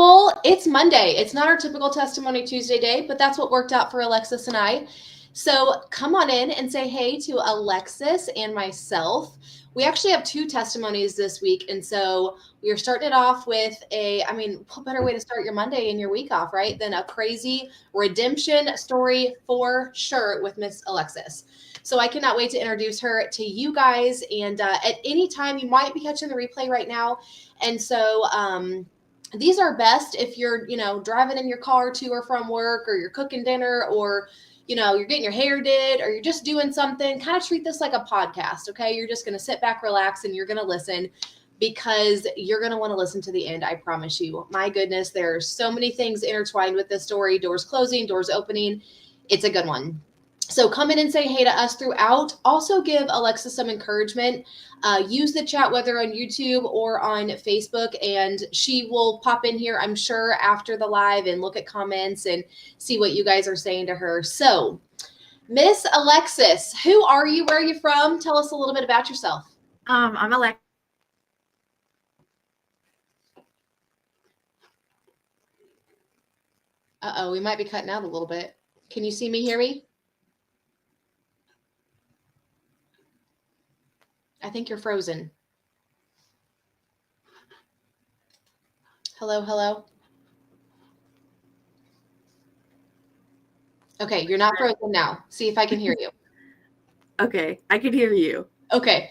people. It's Monday. It's not our typical Testimony Tuesday day, but that's what worked out for Alexis and I. So come on in and say hey to Alexis and myself. We actually have 2 testimonies this week. And so we are starting it off with what better way to start your Monday and your week off, right? Than a crazy redemption story for sure with Miss Alexis. So I cannot wait to introduce her to you guys. And at any time, you might be catching the replay right now. And so these are best if you're, driving in your car to or from work, or you're cooking dinner, or you're getting your hair did, or you're just doing something. Kind of treat this like a podcast, okay? You're just going to sit back, relax, and you're going to listen, because you're going to want to listen to the end, I promise you. My goodness, there's so many things intertwined with this story. Doors closing, doors opening. It's a good one. So come in and say hey to us throughout. Also give Alexis some encouragement. Use the chat, whether on YouTube or on Facebook, and she will pop in here, I'm sure, after the live and look at comments and see what you guys are saying to her. So, Miss Alexis, who are you? Where are you from? Tell us a little bit about yourself. I'm Alexis. Uh-oh, we might be cutting out a little bit. Can you see me, hear me? I think you're frozen. Hello, hello. Okay, you're not frozen now. See if I can hear you. Okay, I can hear you. Okay.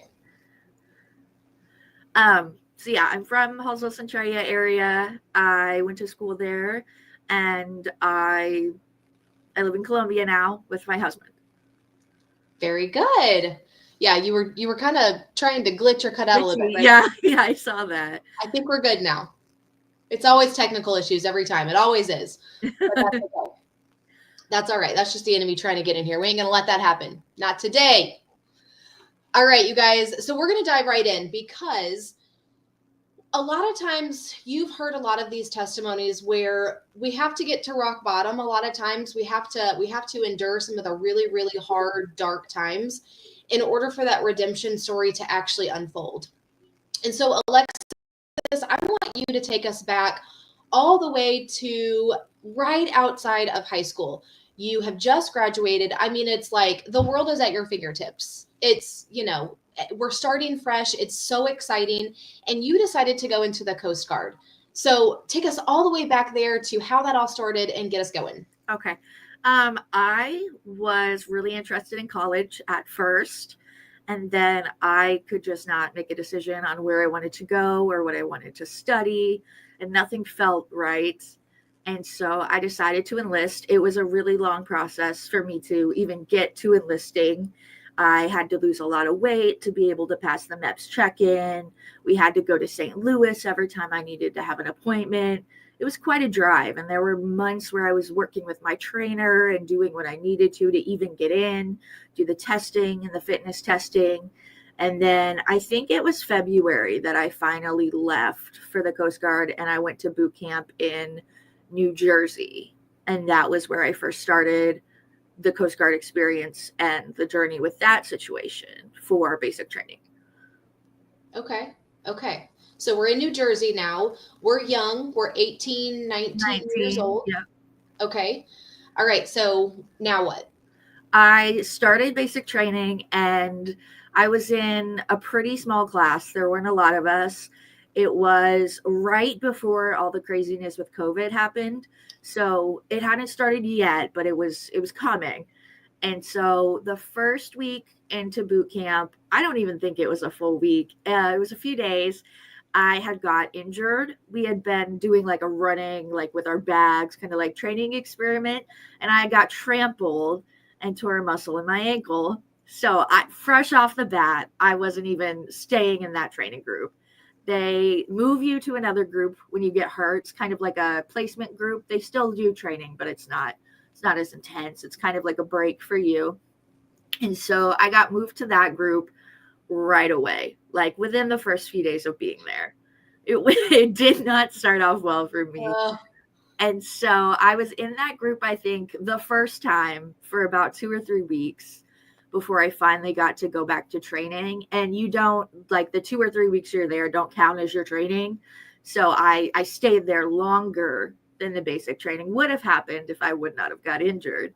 So yeah, I'm from Hallsville Centralia area. I went to school there, and I live in Columbia now with my husband. Very good. Yeah, you were kind of trying to glitch or cut out a little bit, right? Yeah, I saw that. I think we're good now. It's always technical issues every time. It always is. But that's okay. That's all right. That's just the enemy trying to get in here. We ain't going to let that happen. Not today. All right, you guys. So we're going to dive right in, because a lot of times you've heard a lot of these testimonies where we have to get to rock bottom. A lot of times we have to endure some of the really, really hard, dark times in order for that redemption story to actually unfold. And so, Alexis, I want you to take us back all the way to right outside of high school. You have just graduated. I mean, it's like the world is at your fingertips. It's, we're starting fresh. It's so exciting. And you decided to go into the Coast Guard. So take us all the way back there to how that all started and get us going. Okay. I was really interested in college at first, and then I could just not make a decision on where I wanted to go or what I wanted to study, and nothing felt right. And so I decided to enlist. It was a really long process for me to even get to enlisting. I had to lose a lot of weight to be able to pass the MEPS check-in. We had to go to St. Louis every time I needed to have an appointment. It was quite a drive, and there were months where I was working with my trainer and doing what I needed to even get in, do the testing and the fitness testing. And then I think it was February that I finally left for the Coast Guard, and I went to boot camp in New Jersey. And that was where I first started the Coast Guard experience and the journey with that situation for basic training. Okay. So we're in New Jersey now. We're young. We're 18, 19 years old. Yeah. Okay. All right. So now what? I started basic training, and I was in a pretty small class. There weren't a lot of us. It was right before all the craziness with COVID happened. So it hadn't started yet, but it was coming. And so the first week into boot camp, I don't even think it was a full week. It was a few days. I had got injured. We had been doing like a running, like with our bags, kind of like training experiment. And I got trampled and tore a muscle in my ankle. So fresh off the bat, I wasn't even staying in that training group. They move you to another group when you get hurt. It's kind of like a placement group. They still do training, but it's not as intense. It's kind of like a break for you. And so I got moved to that group right away, like within the first few days of being there. It did not start off well for me. And so I was in that group, I think, the first time for about 2 or 3 weeks before I finally got to go back to training. And you don't, like, the 2 or 3 weeks you're there don't count as your training. So I stayed there longer than the basic training would have happened if I would not have got injured.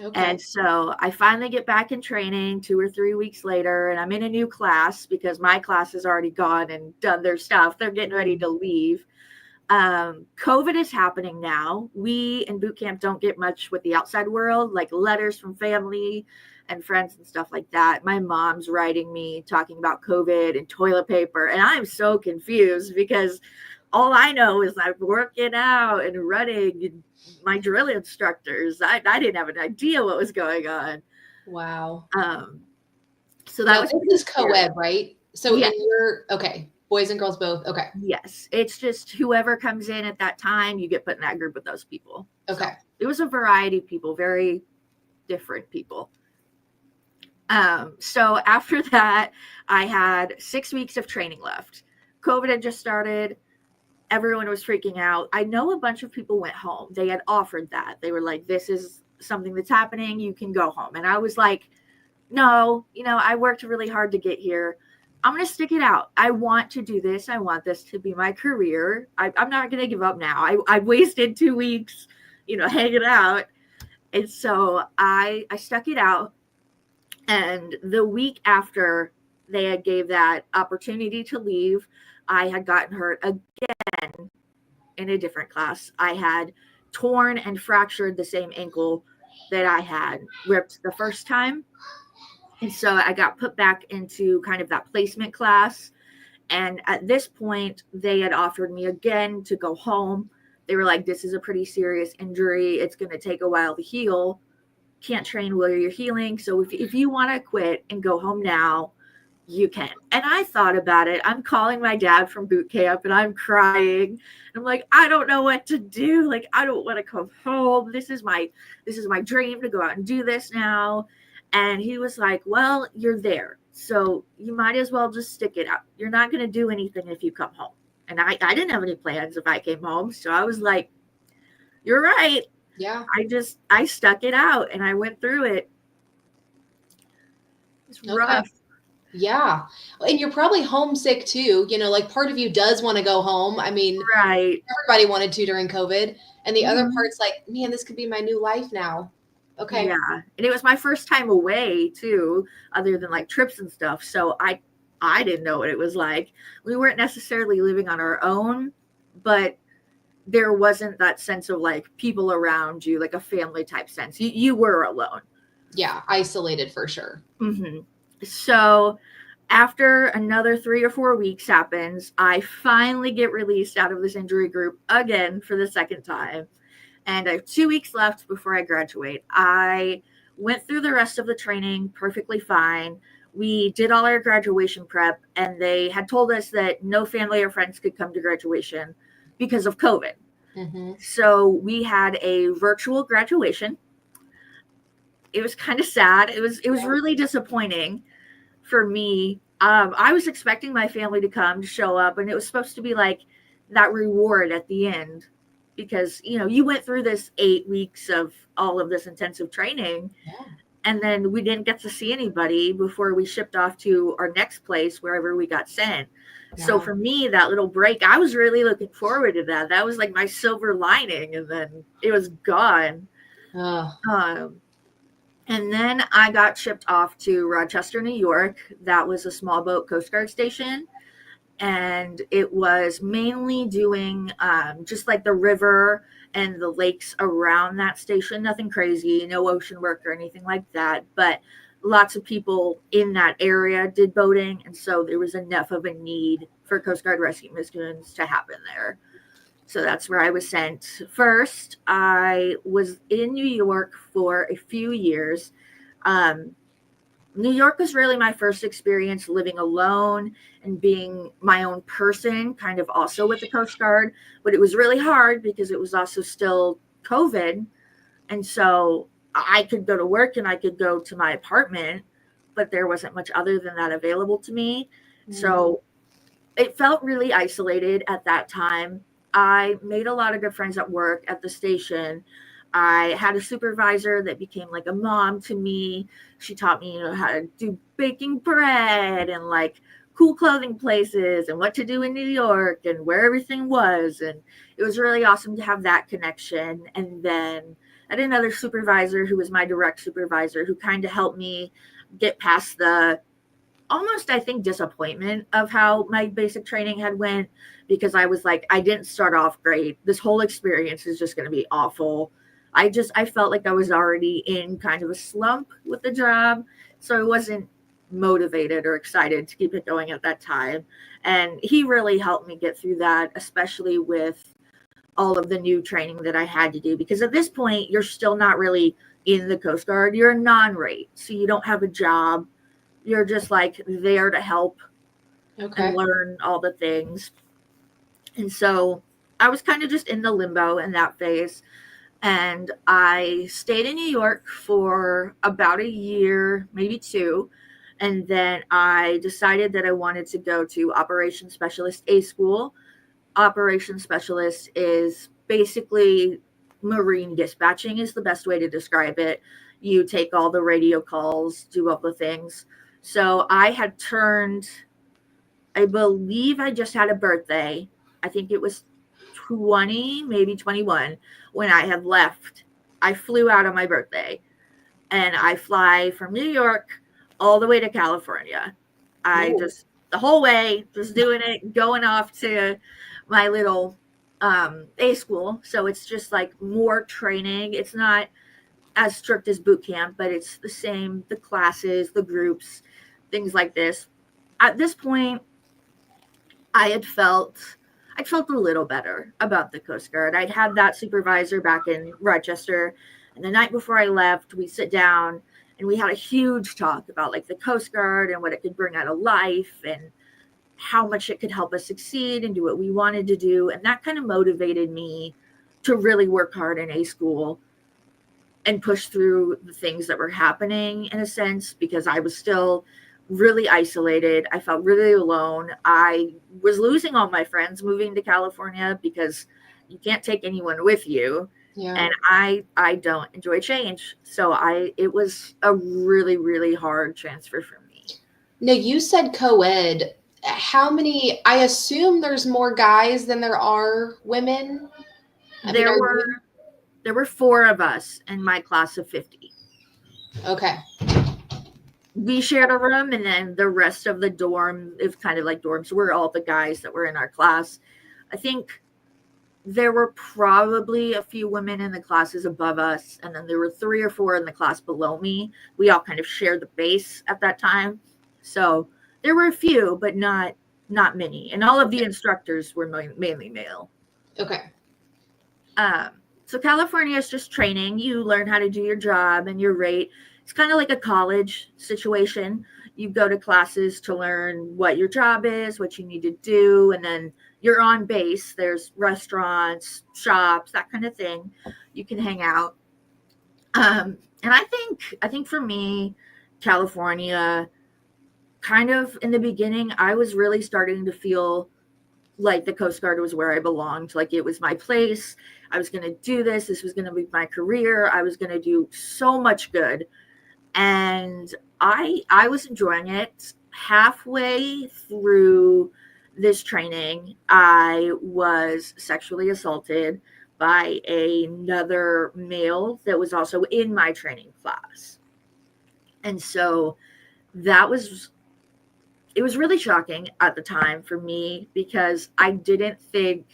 Okay. And so I finally get back in training 2 or 3 weeks later, and I'm in a new class because my class has already gone and done their stuff. They're getting ready to leave. COVID is happening now. We in boot camp don't get much with the outside world, like letters from family and friends and stuff like that. My mom's writing me talking about COVID and toilet paper, and I'm so confused because all I know is I'm working out and running and my drill instructors. I didn't have an idea what was going on. Wow. So that Now was this is scary. co-ed, right? So Yeah. in your okay, boys and girls both. Okay. Yes. It's just whoever comes in at that time, you get put in that group with those people. Okay. So it was a variety of people, very different people. So after that, I had 6 weeks of training left. COVID had just started. Everyone was freaking out. I know a bunch of people went home. They had offered that. They were like, this is something that's happening. You can go home. And I was like, no, I worked really hard to get here. I'm going to stick it out. I want to do this. I want this to be my career. I'm not going to give up now. I wasted 2 weeks, hanging out. And so I stuck it out. And the week after they had gave that opportunity to leave, I had gotten hurt again in a different class. I had torn and fractured the same ankle that I had ripped the first time. And so I got put back into kind of that placement class. And at this point, they had offered me again to go home. They were like, this is a pretty serious injury. It's going to take a while to heal. Can't train while you're healing. So if you want to quit and go home now, you can. And I thought about it. I'm calling my dad from boot camp and I'm crying. I'm like, I don't know what to do. Like, I don't want to come home. This is my dream to go out and do this now. And he was like, well, you're there. So you might as well just stick it out. You're not going to do anything if you come home. And I didn't have any plans if I came home. So I was like, you're right. Yeah. I stuck it out and I went through it. It's rough. Yeah. And you're probably homesick too. Like part of you does want to go home. I mean, Right. everybody wanted to during COVID. And the other Mhm. part's like, man, this could be my new life now. Okay. Yeah. And it was my first time away too, other than like trips and stuff. So I didn't know what it was like. We weren't necessarily living on our own, but there wasn't that sense of like people around you, like a family type sense. You were alone. Yeah. Isolated for sure. Mm-hmm. So after another 3 or 4 weeks happens, I finally get released out of this injury group again for the second time. And I have 2 weeks left before I graduate. I went through the rest of the training perfectly fine. We did all our graduation prep, and they had told us that no family or friends could come to graduation because of COVID. Mm-hmm. So we had a virtual graduation. It was kind of sad. It was really disappointing for me. I was expecting my family to come to show up, and it was supposed to be like that reward at the end because you went through this 8 weeks of all of this intensive training. Yeah. And then we didn't get to see anybody before we shipped off to our next place, wherever we got sent. Yeah. So for me, that little break, I was really looking forward to that. That was like my silver lining, and then it was gone. And then I got shipped off to Rochester, New York. That was a small boat Coast Guard station. And it was mainly doing just like the river and the lakes around that station. Nothing crazy, no ocean work or anything like that. But lots of people in that area did boating. And so there was enough of a need for Coast Guard rescue missions to happen there. So that's where I was sent. First, I was in New York for a few years. New York was really my first experience living alone and being my own person, kind of also with the Coast Guard. But it was really hard because it was also still COVID. And so I could go to work and I could go to my apartment, but there wasn't much other than that available to me. Mm-hmm. So it felt really isolated at that time. I made a lot of good friends at work at the station. I had a supervisor that became like a mom to me. She taught me, how to do baking bread and like cool clothing places and what to do in New York and where everything was. And it was really awesome to have that connection. And then I had another supervisor who was my direct supervisor who kind of helped me get past the almost, I think, disappointment of how my basic training had went, because I was like, I didn't start off great. This whole experience is just going to be awful. I felt like I was already in kind of a slump with the job. So I wasn't motivated or excited to keep it going at that time. And he really helped me get through that, especially with all of the new training that I had to do. Because at this point, you're still not really in the Coast Guard. You're a non-rate. So you don't have a job. You're just like there to help and learn all the things. And so I was kind of just in the limbo in that phase. And I stayed in New York for about a year, maybe two. And then I decided that I wanted to go to Operations Specialist A School. Operations Specialist is basically marine dispatching is the best way to describe it. You take all the radio calls, do all the things. So I had turned, I believe I just had a birthday. I think it was 20, maybe 21 when I had left. I flew out on my birthday and I fly from New York all the way to California. I just, the whole way, just doing it, going off to my little A school. So it's just like more training. It's not as strict as boot camp, but it's the same, the classes, the groups, things like this. At this point, I felt a little better about the Coast Guard. I'd had that supervisor back in Rochester, and the night before I left, we sit down and we had a huge talk about like the Coast Guard and what it could bring out of life and how much it could help us succeed and do what we wanted to do. And that kind of motivated me to really work hard in A school and push through the things that were happening in a sense, because I was still really isolated. I felt really alone. I was losing all my friends moving to California because you can't take anyone with you. Yeah. And I don't enjoy change. So it was a really, really hard transfer for me. Now, you said co-ed. How many, I assume there's more guys than there are women? There were 4 of us in my class of 50. Okay. We shared a room, and then the rest of the dorm is kind of like dorms. We're all the guys that were in our class. I think there were probably a few women in the classes above us, and then there were 3 or 4 in the class below me. We all kind of shared the base at that time. So there were a few, but not many. And all of the instructors were mainly male. Okay. So California is just training. You learn how to do your job and your rate. It's kind of like a college situation. You go to classes to learn what your job is, what you need to do, and then you're on base. There's restaurants, shops, that kind of thing. You can hang out. And I think for me, California, kind of in the beginning, I was really starting to feel like the Coast Guard was where I belonged. Like it was my place. I was going to do this. This was going to be my career. I was going to do so much good. And I was enjoying it. Halfway through this training, I was sexually assaulted by another male that was also in my training class. And so it was really shocking at the time for me, because I didn't think,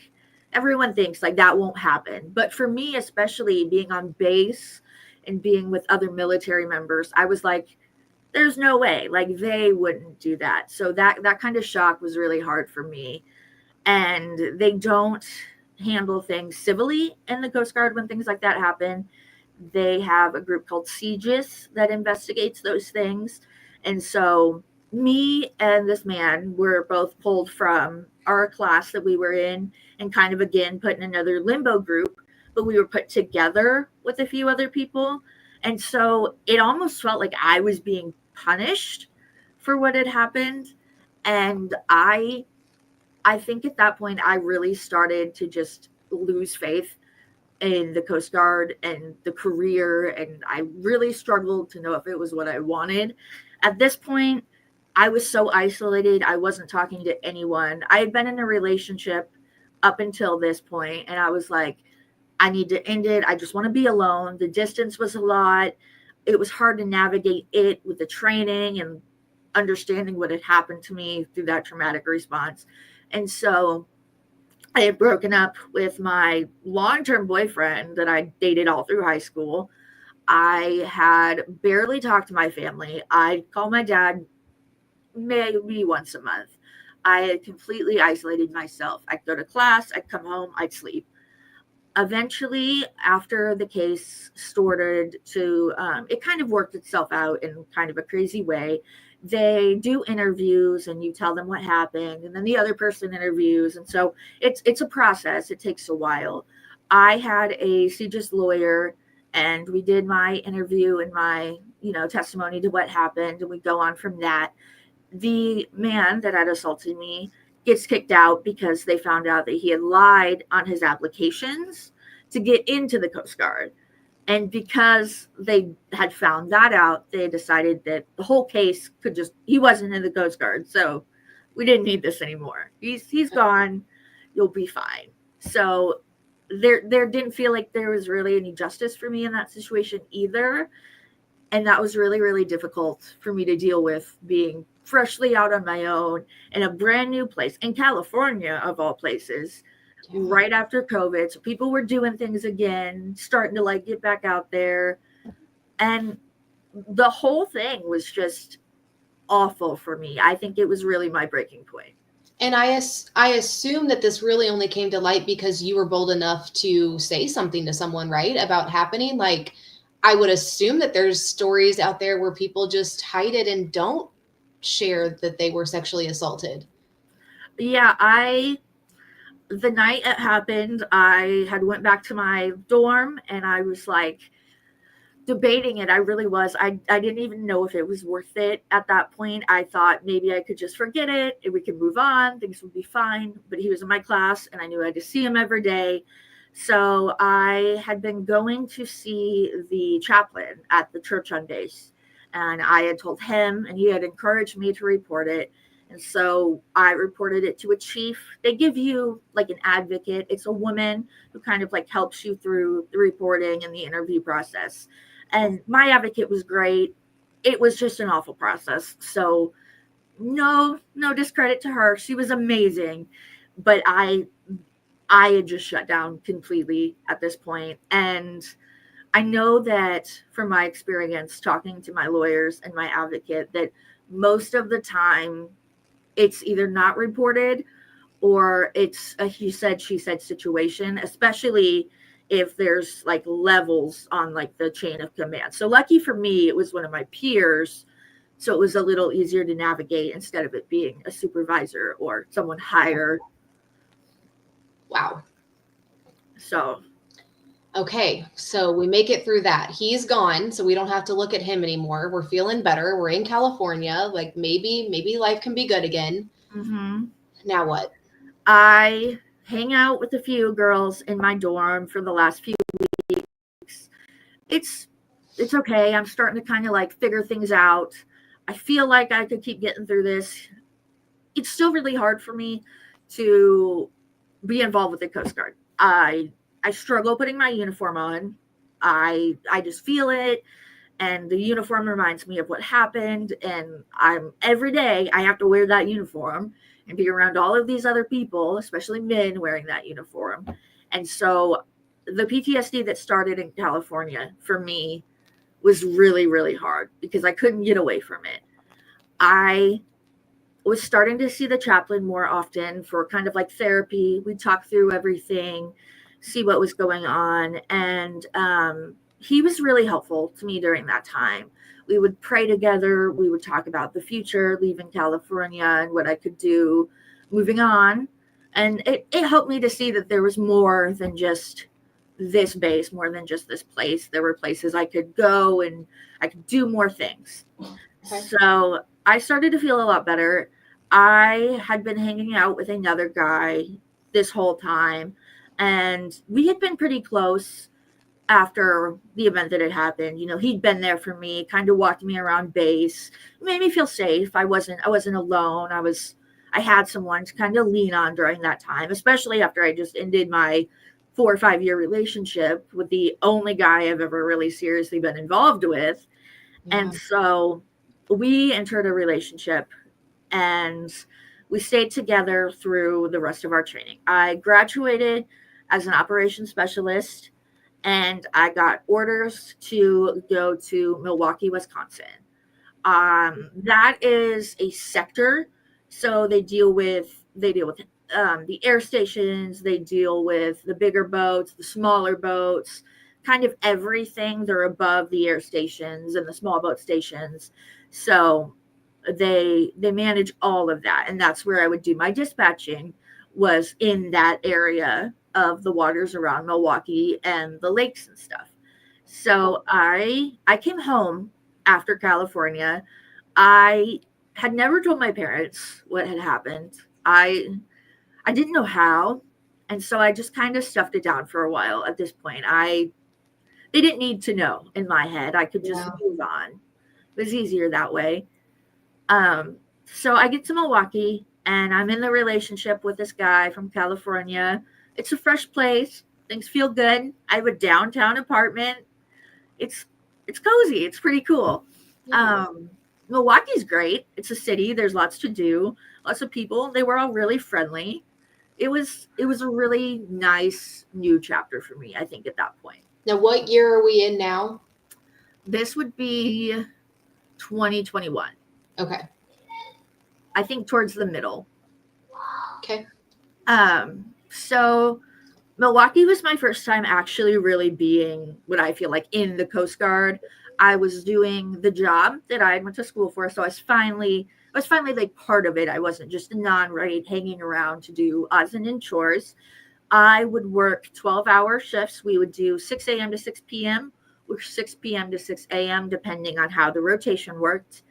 everyone thinks like that won't happen. But for me, especially being on base and being with other military members, I was like, there's no way, like they wouldn't do that. So that kind of shock was really hard for me. And they don't handle things civilly in the Coast Guard when things like that happen. They have a group called CGIS that investigates those things. And so me and this man were both pulled from our class that we were in and kind of again put in another limbo group, but we were put together with a few other people. And so it almost felt like I was being punished for what had happened. And I think at that point, I really started to just lose faith in the Coast Guard and the career. And I really struggled to know if it was what I wanted. At this point, I was so isolated. I wasn't talking to anyone. I had been in a relationship up until this point, and I was like, I need to end it. I just want to be alone. The distance was a lot. It was hard to navigate it with the training and understanding what had happened to me through that traumatic response. And so I had broken up with my long-term boyfriend that I dated all through high school. I had barely talked to my family. I'd call my dad maybe once a month. I had completely isolated myself. I'd go to class, I'd come home, I'd sleep. Eventually, after the case started to, it kind of worked itself out in kind of a crazy way. They do interviews and you tell them what happened, and then the other person interviews. And so it's a process, it takes a while. I had a CJIS lawyer and we did my interview and my testimony to what happened, and we go on from that. The man that had assaulted me gets kicked out because they found out that he had lied on his applications to get into the Coast Guard. And because they had found that out, they decided that the whole case he wasn't in the Coast Guard. So we didn't need this anymore. He's gone. You'll be fine. So there didn't feel like there was really any justice for me in that situation either. And that was really, really difficult for me to deal with, being freshly out on my own in a brand new place in California, of all places, right after COVID. So people were doing things again, starting to like get back out there. And the whole thing was just awful for me. I think it was really my breaking point. And I assume that this really only came to light because you were bold enough to say something to someone, right, about happening. Like, I would assume that there's stories out there where people just hide it and don't share that they were sexually assaulted. Yeah, the night it happened, I had went back to my dorm and I was like debating it. I really was. I didn't even know if it was worth it at that point. I thought maybe I could just forget it and we could move on. Things would be fine. But he was in my class and I knew I had to see him every day. So I had been going to see the chaplain at the church on base. And I had told him, and he had encouraged me to report it. And so I reported it to a chief. They give you like an advocate. It's a woman who kind of like helps you through the reporting and the interview process. And my advocate was great. It was just an awful process. So no discredit to her. She was amazing. But I had just shut down completely at this point. And I know that from my experience talking to my lawyers and my advocate, that most of the time it's either not reported or it's a he said, she said situation, especially if there's like levels on like the chain of command. So lucky for me, it was one of my peers. So it was a little easier to navigate instead of it being a supervisor or someone higher. Wow. So. Okay, so we make it through that. He's gone, so we don't have to look at him anymore. We're feeling better. We're in California. Like maybe life can be good again. Mm-hmm. Now what? I hang out with a few girls in my dorm for the last few weeks. It's okay. I'm starting to kind of like figure things out. I feel like I could keep getting through this. It's still really hard for me to be involved with the Coast Guard. I struggle putting my uniform on. I just feel it, and the uniform reminds me of what happened, and every day I have to wear that uniform and be around all of these other people, especially men wearing that uniform. And so the PTSD that started in California for me was really, really hard because I couldn't get away from it. I was starting to see the chaplain more often for kind of like therapy. We'd talk through everything, see what was going on. And he was really helpful to me during that time. We would pray together. We would talk about the future, leaving California and what I could do moving on. And it helped me to see that there was more than just this base, more than just this place. There were places I could go and I could do more things. Okay. So I started to feel a lot better. I had been hanging out with another guy this whole time, and we had been pretty close. after the event that had happened. He'd been there for me, kind of walked me around base, made me feel safe. I wasn't alone. I had someone to kind of lean on during that time, especially after I just ended my 4 or 5 year relationship with the only guy I've ever really seriously been involved with. Yeah. And so we entered a relationship, and we stayed together through the rest of our training. I graduated as an operations specialist, and I got orders to go to Milwaukee, Wisconsin. That is a sector, so they deal with the air stations. They deal with the bigger boats, the smaller boats, kind of everything. They're above the air stations and the small boat stations, so they manage all of that, and that's where I would do my dispatching, was in that area of the waters around Milwaukee and the lakes and stuff. So I came home after California. I had never told my parents what had happened. I didn't know how, and so I just kind of stuffed it down for a while. At this point, they didn't need to know. In my head, I could just Yeah. move on. It was easier that way. Um, so I get to Milwaukee, and I'm in the relationship with this guy from California. It's a fresh place. Things feel good. I have a downtown apartment. It's it's cozy. It's pretty cool. Yeah. Um, Milwaukee's great. It's a city. There's lots to do. Lots of people. They were all really friendly. It was a really nice new chapter for me, I think, at that point. Now, what year are we in now? This would be 2021. Okay. I think towards the middle. Okay. So Milwaukee was my first time actually really being what I feel like in the Coast Guard. I was doing the job that I went to school for, so I was finally like part of it. I wasn't just a non-rate hanging around to do odds and end chores. I would work 12-hour shifts. We would do 6 a.m. to 6 p.m. or 6 p.m. to 6 a.m., depending on how the rotation worked.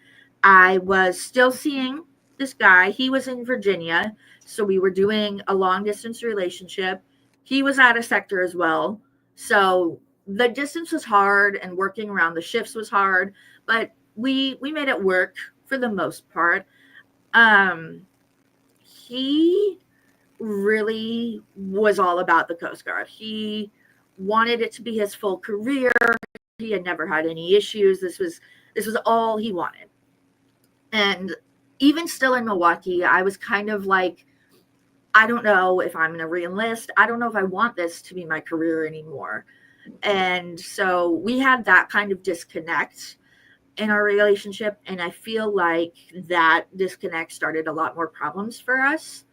I was still seeing this guy. He was in Virginia, so we were doing a long distance relationship. He was out of sector as well. So the distance was hard, and working around the shifts was hard, but we made it work for the most part. Um he really was all about the Coast Guard. He wanted it to be his full career. He had never had any issues. This was all he wanted. And even still in Milwaukee, I was kind of like, I don't know if I'm going to reenlist. I don't know if I want this to be my career anymore. And so we had that kind of disconnect in our relationship. And I feel like that disconnect started a lot more problems for us.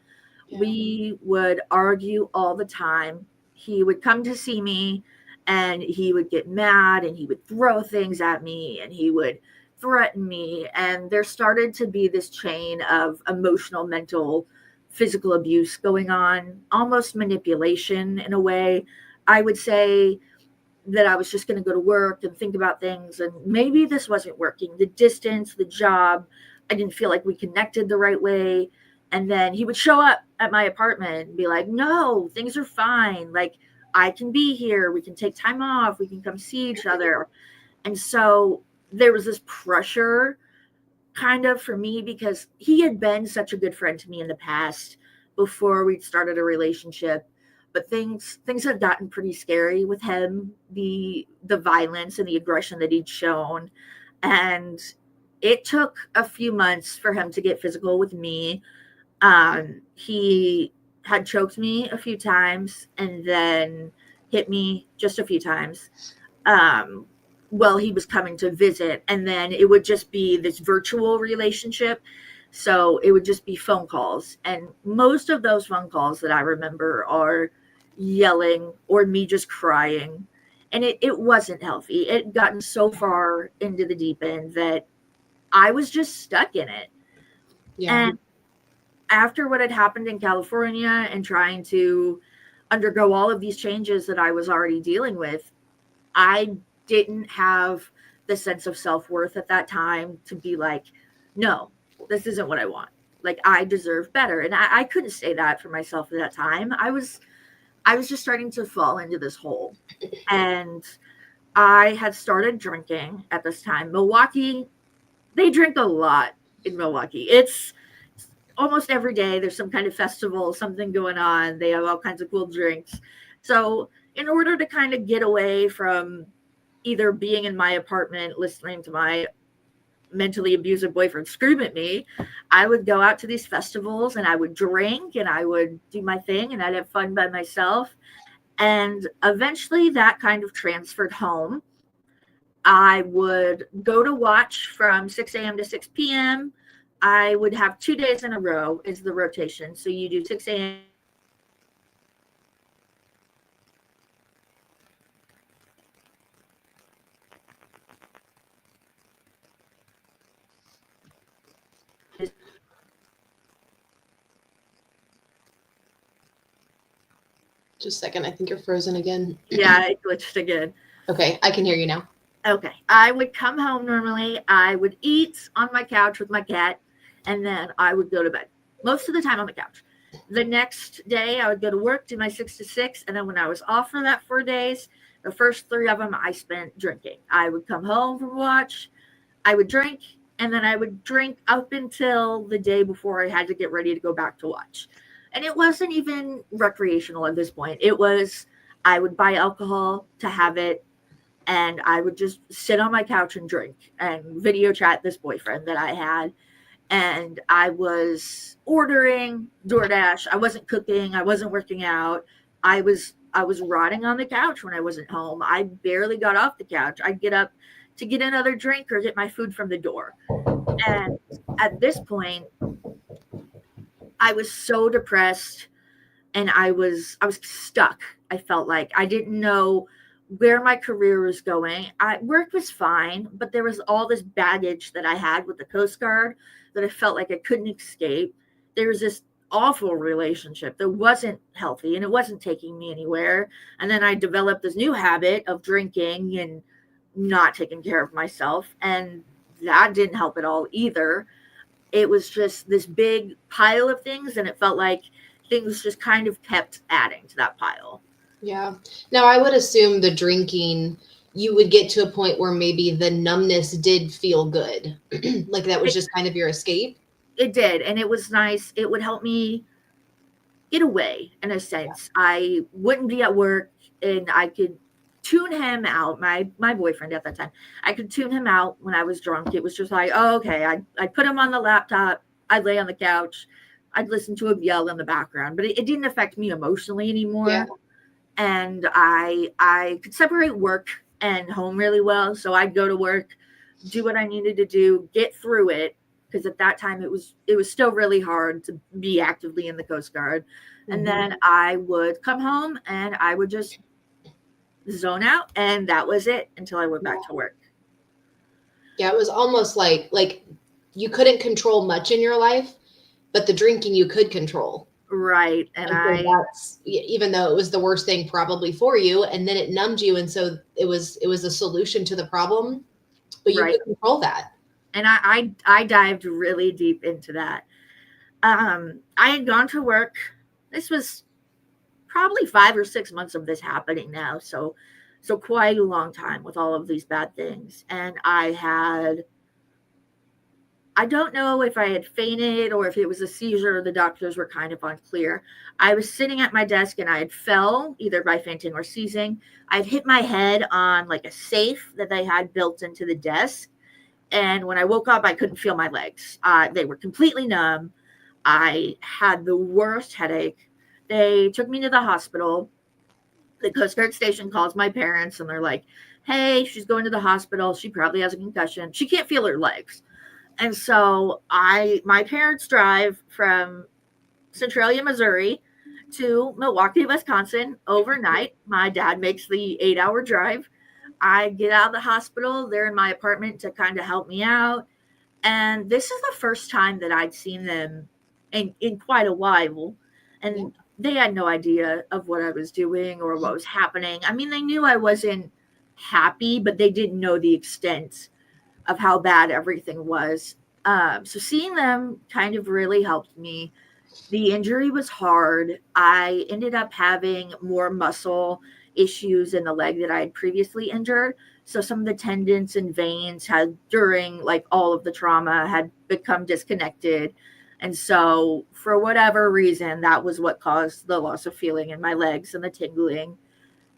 Yeah. We would argue all the time. He would come to see me, and he would get mad, and he would throw things at me, and he would threaten me. And there started to be this chain of emotional, mental, physical abuse going on, almost manipulation in a way. I would say that I was just going to go to work and think about things, and maybe this wasn't working. The distance, the job, I didn't feel like we connected the right way. And then he would show up at my apartment and be like, no, things are fine. Like, I can be here. We can take time off. We can come see each other. And so there was this pressure kind of for me, because he had been such a good friend to me in the past before we'd started a relationship. But things had gotten pretty scary with him, the violence and the aggression that he'd shown. And it took a few months for him to get physical with me. He had choked me a few times, and then hit me just a few times. Um, while he was coming to visit, and then it would just be this virtual relationship. So it would just be phone calls, and most of those phone calls that I remember are yelling or me just crying, and it wasn't healthy. It had gotten so far into the deep end that I was just stuck in it. Yeah. And after what had happened in California and trying to undergo all of these changes that I was already dealing with, I didn't have the sense of self-worth at that time to be like, no, this isn't what I want. Like, I deserve better. And I couldn't say that for myself at that time. I was just starting to fall into this hole. And I had started drinking at this time. Milwaukee, they drink a lot in Milwaukee. It's almost every day there's some kind of festival, something going on. They have all kinds of cool drinks. So, in order to kind of get away from either being in my apartment listening to my mentally abusive boyfriend scream at me, I would go out to these festivals and I would drink and I would do my thing and I'd have fun by myself. And eventually that kind of transferred home. I would go to watch from 6 a.m. to 6 p.m. I would have 2 days in a row is the rotation. So you do 6 a.m. Just a second. I think you're frozen again. Yeah, it glitched again. Okay, I can hear you now. Okay. I would come home normally. I would eat on my couch with my cat, and then I would go to bed. Most of the time on the couch. The next day, I would go to work, do my 6 to 6, and then when I was off for that 4 days, the first 3 of them I spent drinking. I would come home from watch, I would drink, and then I would drink up until the day before I had to get ready to go back to watch. And it wasn't even recreational at this point. It was, I would buy alcohol to have it, and I would just sit on my couch and drink and video chat this boyfriend that I had. And I was ordering DoorDash. I wasn't cooking. I wasn't working out. I was rotting on the couch when I wasn't home. I barely got off the couch. I'd get up to get another drink or get my food from the door. And at this point, I was so depressed and I was stuck. I felt like I didn't know where my career was going. Work was fine, but there was all this baggage that I had with the Coast Guard that I felt like I couldn't escape. There was this awful relationship that wasn't healthy and it wasn't taking me anywhere. And then I developed this new habit of drinking and not taking care of myself. And that didn't help at all either. It was just this big pile of things, and it felt like things just kind of kept adding to that pile. Yeah. Now, I would assume the drinking, you would get to a point where maybe the numbness did feel good. Like that was just kind of your escape. It did, and it was nice. It would help me get away in a sense. I wouldn't be at work, and I could tune him out. My boyfriend at that time, I could tune him out when I was drunk. It was just like, oh, okay. I'd put him on the laptop. I'd lay on the couch. I'd listen to him yell in the background, but it didn't affect me emotionally anymore. Yeah. And I could separate work and home really well. So I'd go to work, do what I needed to do, get through it. Because at that time it was still really hard to be actively in the Coast Guard. And then I would come home and I would just zone out, and that was it until I went back to work. Yeah, it was almost like you couldn't control much in your life, but the drinking you could control. Right. And so that's, even though it was the worst thing probably for you, and then it numbed you, and so it was a solution to the problem, but you could control that. And I dived really deep into that. I had gone to work. This was probably 5 or 6 months of this happening now. So quite a long time with all of these bad things. And I don't know if I had fainted or if it was a seizure. The doctors were kind of unclear. I was sitting at my desk and I had fell either by fainting or seizing. I'd hit my head on like a safe that they had built into the desk. And when I woke up, I couldn't feel my legs. They were completely numb. I had the worst headache. They took me to the hospital. The Coast Guard station calls my parents and they're like, hey, she's going to the hospital. She probably has a concussion. She can't feel her legs. And so my parents drive from Centralia, Missouri to Milwaukee, Wisconsin overnight. My dad makes the 8-hour drive. I get out of the hospital. They're in my apartment to kind of help me out. And this is the first time that I'd seen them in quite a while. And they had no idea of what I was doing or what was happening. I mean, they knew I wasn't happy, but they didn't know the extent of how bad everything was. So seeing them kind of really helped me The injury was hard. I ended up having more muscle issues in the leg that I had previously injured. So some of the tendons and veins had, during like all of the trauma, had become disconnected. And so for whatever reason, that was what caused the loss of feeling in my legs and the tingling.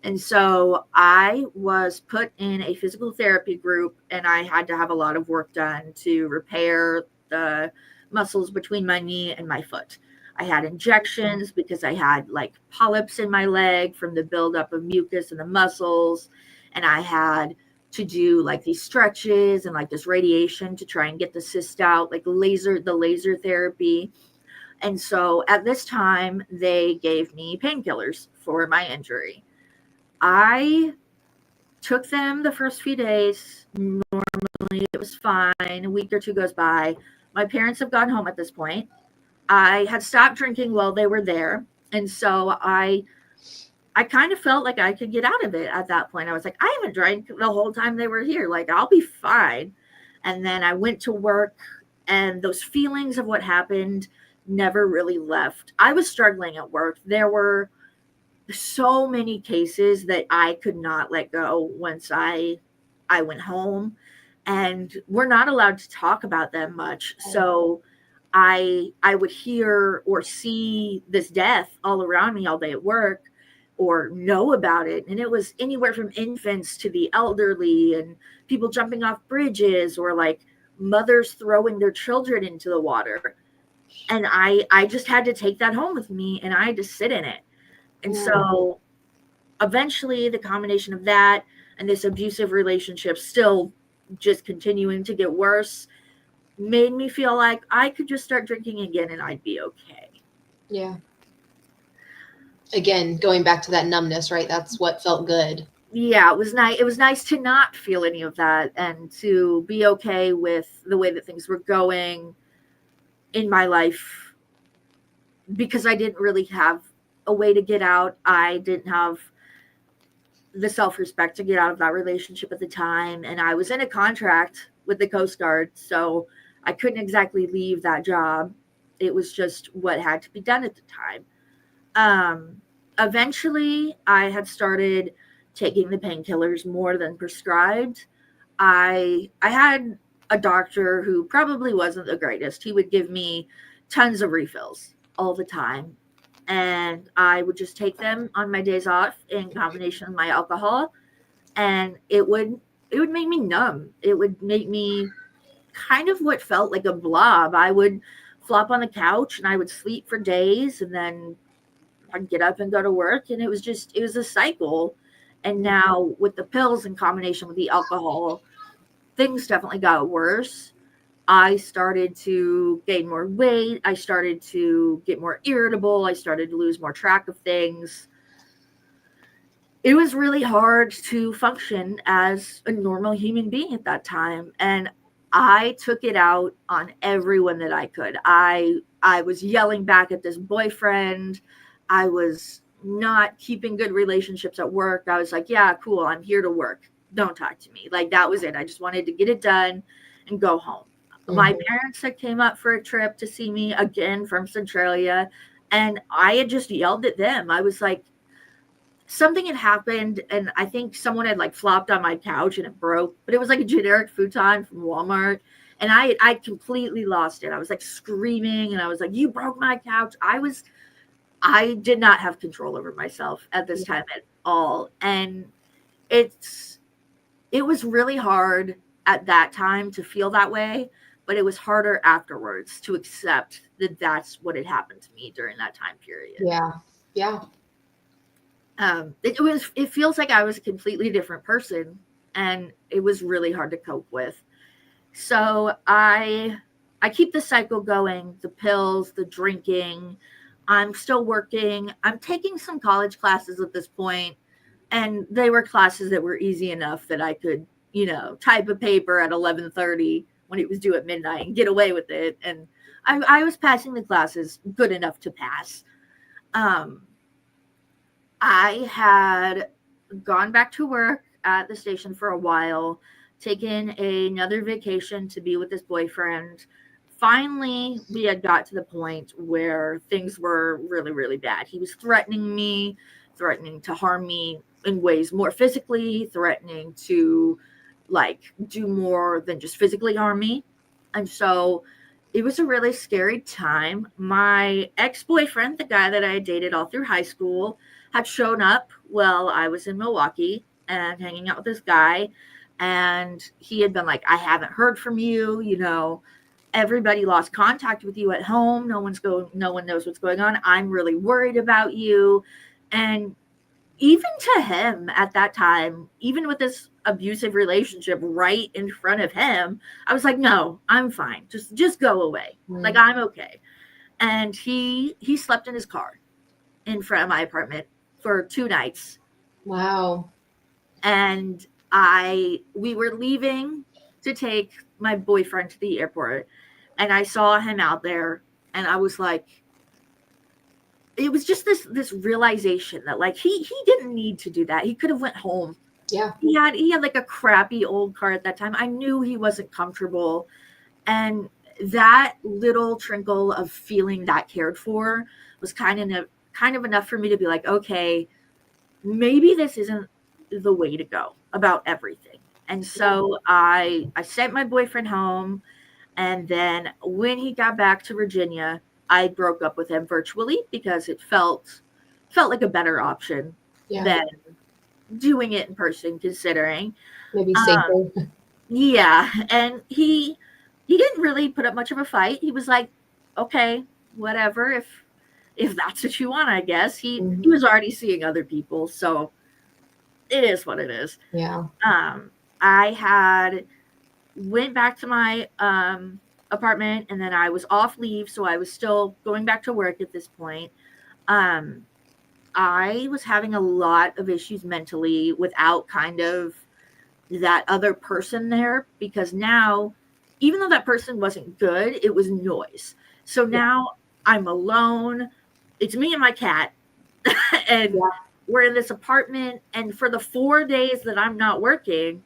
And so I was put in a physical therapy group, and I had to have a lot of work done to repair the muscles between my knee and my foot. I had injections because I had like polyps in my leg from the buildup of mucus in the muscles. And I had to do like these stretches and like this radiation to try and get the cyst out, like the laser therapy. And so at this time, they gave me painkillers for my injury. I took them the first few days. Normally it was fine. A week or two goes by. My parents have gone home at this point. I had stopped drinking while they were there. And so I kind of felt like I could get out of it at that point. I was like, I haven't drank the whole time they were here. Like, I'll be fine. And then I went to work, and those feelings of what happened never really left. I was struggling at work. There were so many cases that I could not let go once I went home, and we're not allowed to talk about them much. So I would hear or see this death all around me all day at work, or know about it, and it was anywhere from infants to the elderly and people jumping off bridges, or like mothers throwing their children into the water. And I just had to take that home with me, and I had to sit in it. And so eventually the combination of that and this abusive relationship still just continuing to get worse made me feel like I could just start drinking again and I'd be okay. Yeah. Again, going back to that numbness, right? That's what felt good. Yeah, it was nice. It was nice to not feel any of that and to be okay with the way that things were going in my life, because I didn't really have a way to get out. I didn't have the self-respect to get out of that relationship at the time, and I was in a contract with the Coast Guard, so I couldn't exactly leave that job. It was just what had to be done at the time. Eventually I had started taking the painkillers more than prescribed. I had a doctor who probably wasn't the greatest. He would give me tons of refills all the time, and I would just take them on my days off in combination with my alcohol, and it would make me numb. It would make me kind of what felt like a blob. I would flop on the couch and I would sleep for days, and then I'd get up and go to work, and it was a cycle. And now with the pills in combination with the alcohol, things definitely got worse. I started to gain more weight. I started to get more irritable. I started to lose more track of things. It was really hard to function as a normal human being at that time. And I took it out on everyone that I could. I was yelling back at this boyfriend. I was not keeping good relationships at work. I was like, yeah, cool, I'm here to work. Don't talk to me. Like, that was it. I just wanted to get it done and go home. My parents had came up for a trip to see me again from Centralia, and I had just yelled at them. I was like, something had happened, and I think someone had like flopped on my couch and it broke, but it was like a generic futon from Walmart, and I completely lost it. I was like screaming, and I was like, you broke my couch. I did not have control over myself at this time at all, and it was really hard at that time to feel that way, but it was harder afterwards to accept that that's what had happened to me during that time period. Yeah. It feels like I was a completely different person, and it was really hard to cope with. So I keep the cycle going, the pills, the drinking. I'm still working. I'm taking some college classes at this point, and they were classes that were easy enough that I could, type a paper at 11:30 when it was due at midnight and get away with it. And I was passing the classes good enough to pass. I had gone back to work at the station for a while, taken another vacation to be with this boyfriend finally we had got to the point where things were really, really bad. He was threatening me, threatening to harm me in ways more physically, threatening to like do more than just physically harm me. And so it was a really scary time. My ex-boyfriend, the guy that I had dated all through high school, had shown up while I was in Milwaukee and hanging out with this guy. And he had been like, I haven't heard from you, everybody lost contact with you at home. No one knows what's going on. I'm really worried about you. And even to him at that time, even with this abusive relationship right in front of him, I was like, no, I'm fine. Just go away. Like, I'm okay. And he slept in his car in front of my apartment for 2 nights. Wow. And we were leaving to take my boyfriend to the airport, and I saw him out there, and I was like, it was just this realization that like he didn't need to do that. He could have went home. Yeah. He had like a crappy old car at that time. I knew he wasn't comfortable, and that little trinkle of feeling that cared for was kind of enough for me to be like, okay, maybe this isn't the way to go about everything. And so I sent my boyfriend home, and then when he got back to Virginia, I broke up with him virtually because it felt like a better option than doing it in person, considering. Maybe safer. Yeah, and he didn't really put up much of a fight. He was like, okay, whatever, if that's what you want, I guess. He was already seeing other people, so it is what it is. Yeah. I went back to my apartment, and then I was off leave, so I was still going back to work at this point. I was having a lot of issues mentally without kind of that other person there, because now, even though that person wasn't good, it was noise. So now I'm alone. It's me and my cat. And we're in this apartment, and for the 4 days that I'm not working,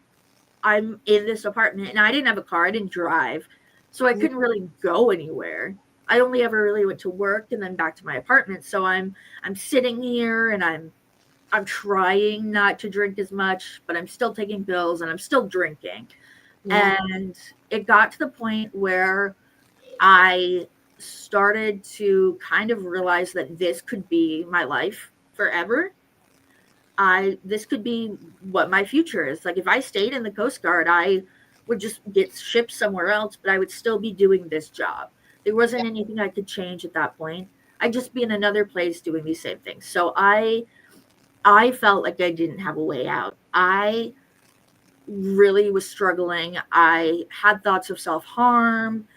I'm in this apartment, and I didn't have a car. I didn't drive, so I couldn't really go anywhere. I only ever really went to work and then back to my apartment. So I'm sitting here, and I'm trying not to drink as much, but I'm still taking pills, and I'm still drinking. And it got to the point where I started to kind of realize that this could be my life forever. This could be what my future is. Like, if I stayed in the Coast Guard, I would just get shipped somewhere else, but I would still be doing this job. There wasn't anything I could change at that point. I'd just be in another place doing these same things. So I felt like I didn't have a way out. I really was struggling. I had thoughts of self-harm,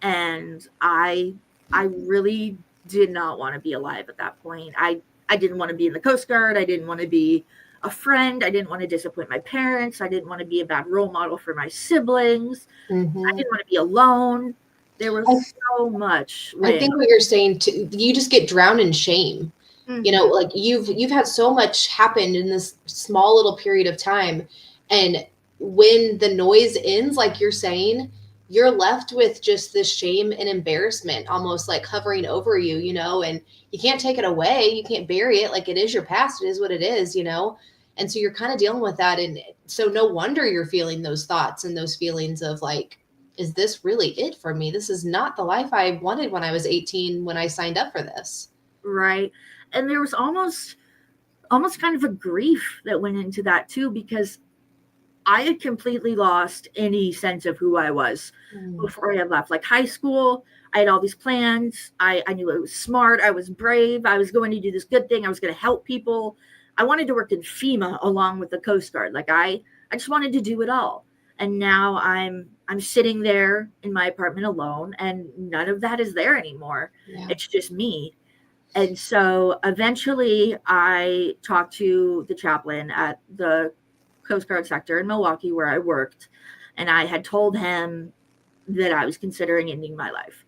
and I really did not want to be alive at that point. I didn't want to be in the Coast Guard. I didn't want to be a friend. I didn't want to disappoint my parents. I didn't want to be a bad role model for my siblings. I didn't want to be alone. There was so much. I think what you're saying too, you just get drowned in shame. Like you've had so much happen in this small little period of time, and when the noise ends, like you're saying, you're left with just this shame and embarrassment almost like hovering over you, and you can't take it away. You can't bury it. Like, it is your past. It is what it is, and so you're kind of dealing with that. And so no wonder you're feeling those thoughts and those feelings of like, is this really it for me? This is not the life I wanted when I was 18, when I signed up for this. Right. And there was almost kind of a grief that went into that too, because I had completely lost any sense of who I was before I had left. Like, high school, I had all these plans. I knew I was smart. I was brave. I was going to do this good thing. I was going to help people. I wanted to work in FEMA along with the Coast Guard. Like, I just wanted to do it all. And now I'm sitting there in my apartment alone, and none of that is there anymore. Yeah. It's just me. And so eventually I talked to the chaplain at the Coast Guard sector in Milwaukee where I worked, and I had told him that I was considering ending my life.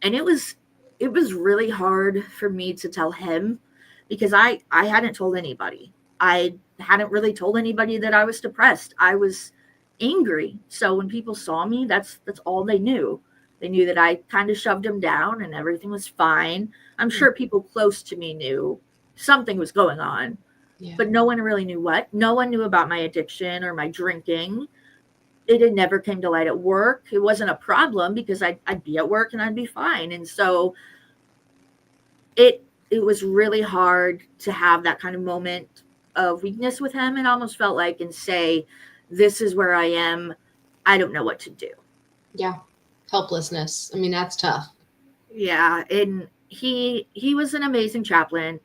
And it was really hard for me to tell him, because I hadn't told anybody. I hadn't really told anybody that I was depressed. I was angry. So when people saw me, that's all they knew. They knew that I kind of shoved them down and everything was fine. I'm sure people close to me knew something was going on, but no one really knew what. No one knew about my addiction or my drinking. It never came to light at work. It wasn't a problem because I'd be at work and I'd be fine. And so it was really hard to have that kind of moment of weakness with him. It almost felt like, and say, this is where I am. I don't know what to do. Yeah. Helplessness. I mean, that's tough. Yeah. And he was an amazing chaplain.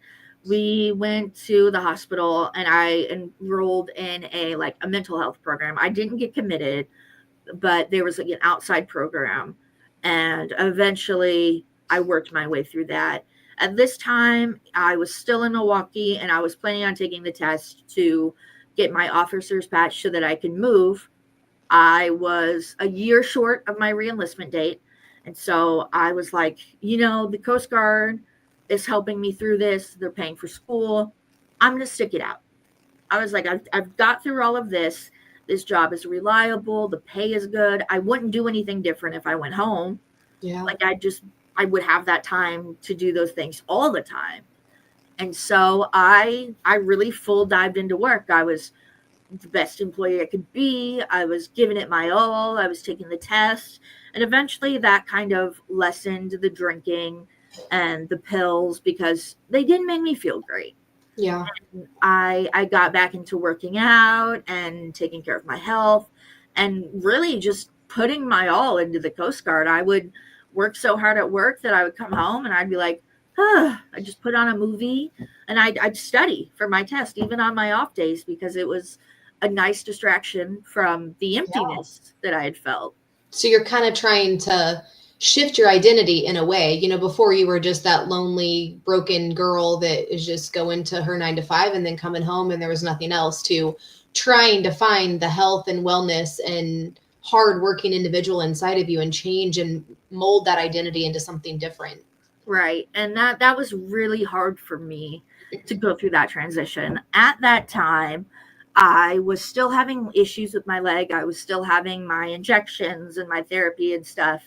We went to the hospital and I enrolled in a mental health program. I didn't get committed, but there was an outside program. And eventually I worked my way through that. At this time, I was still in Milwaukee and I was planning on taking the test to get my officer's patch so that I could move. I was a year short of my reenlistment date. And so I was like, the Coast Guard is helping me through this. They're paying for school. I'm going to stick it out. I was like, I've got through all of this. This job is reliable. The pay is good. I wouldn't do anything different if I went home. Yeah. I would have that time to do those things all the time. And so I really full dived into work. I was the best employee I could be. I was giving it my all. I was taking the test. And eventually that kind of lessened the drinking and the pills because they didn't make me feel great. Yeah. And I got back into working out and taking care of my health and really just putting my all into the Coast Guard. I would work so hard at work that I would come home and I'd be like, I'd just put on a movie and I'd study for my test, even on my off days, because it was a nice distraction from the emptiness that I had felt. So you're kind of trying to shift your identity in a way. Before you were just that lonely, broken girl that is just going to her 9 to 5 and then coming home and there was nothing else, to trying to find the health and wellness and hardworking individual inside of you and change and mold that identity into something different. Right. And that was really hard for me to go through that transition. At that time, I was still having issues with my leg. I was still having my injections and my therapy and stuff.